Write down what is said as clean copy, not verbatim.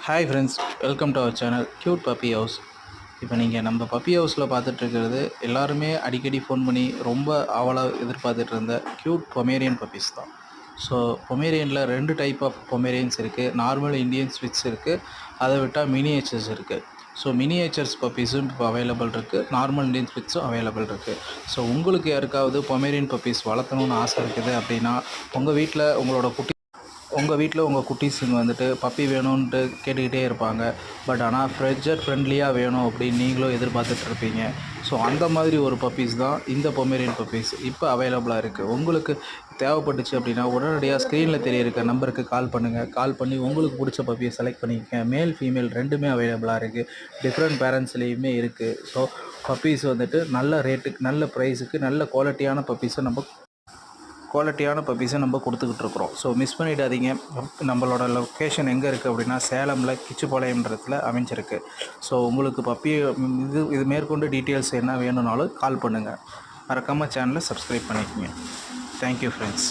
Hi friends, welcome to our channel cute puppy house. இப்போ நீங்கள் நம்ம பப்பி ஹவுஸில் பார்த்துட்ருக்கிறது எல்லாருமே அடிக்கடி ஃபோன் பண்ணி ரொம்ப ஆவலாக எதிர்பார்த்துட்டு இருந்த க்யூட் பொமேரியன் பப்பீஸ் தான். ஸோ பொமேரியனில் 2 டைப் ஆஃப் பொமேரியன்ஸ் இருக்குது. நார்மல் இந்தியன் ஸ்விட்ச் இருக்குது, அதை விட்டால் மினியேச்சர்ஸ் இருக்குது. ஸோ மினியேச்சர்ஸ் பப்பீஸும் இப்போ அவைலபிள் இருக்குது, நார்மல் இந்தியன் ஸ்விட்ஸும் அவைலபிள் இருக்குது. ஸோ உங்களுக்கு யாருக்காவது பொமேரியன் பப்பீஸ் வளர்த்தணும்னு ஆசை இருக்குது அப்படின்னா உங்கள் வீட்டில் உங்கள் குட்டீஸுங்க வந்துட்டு பப்பி வேணும்ன்ட்டு கேட்டுக்கிட்டே இருப்பாங்க. பட் ஆனால் ஃப்ரெண்ட்லியாக வேணும் அப்படின்னு நீங்களும் எதிர்பார்த்துட்ருப்பீங்க. ஸோ அந்த மாதிரி ஒரு பப்பீஸ் தான் இந்த பொமேரியன் பப்பீஸ் இப்போ அவைலபிளாக இருக்குது. உங்களுக்கு தேவைப்பட்டுச்சு அப்படின்னா உடனடியாக ஸ்க்ரீனில் தெரியற நம்பருக்கு கால் பண்ணுங்கள். கால் பண்ணி உங்களுக்கு பிடிச்ச பப்பியை செலக்ட் பண்ணிக்கங்க. மேல் ஃபீமேல் ரெண்டுமே அவைலபிளாக இருக்குது. டிஃப்ரெண்ட் பேரண்ட்ஸ்லேயுமே இருக்குது. ஸோ பப்பீஸ் வந்துட்டு நல்ல ரேட்டுக்கு, நல்ல ப்ரைஸுக்கு, நல்ல குவாலிட்டியான பப்பீஸை நம்ம கொடுத்துக்கிட்ருக்குறோம். ஸோ மிஸ் பண்ணிடாதீங்க. நம்மளோட லொக்கேஷன் எங்கே இருக்குது அப்படின்னா சேலமில் கிச்சுப்பாளையம்ன்றத்தில் அமைஞ்சிருக்கு. ஸோ உங்களுக்கு பப்பி இது மேற்கொண்டு டீட்டெயில்ஸ் என்ன வேணும்னாலும் கால் பண்ணுங்கள். மறக்காமல் சேனலை சப்ஸ்கிரைப் பண்ணிக்கோங்க. Thank you friends.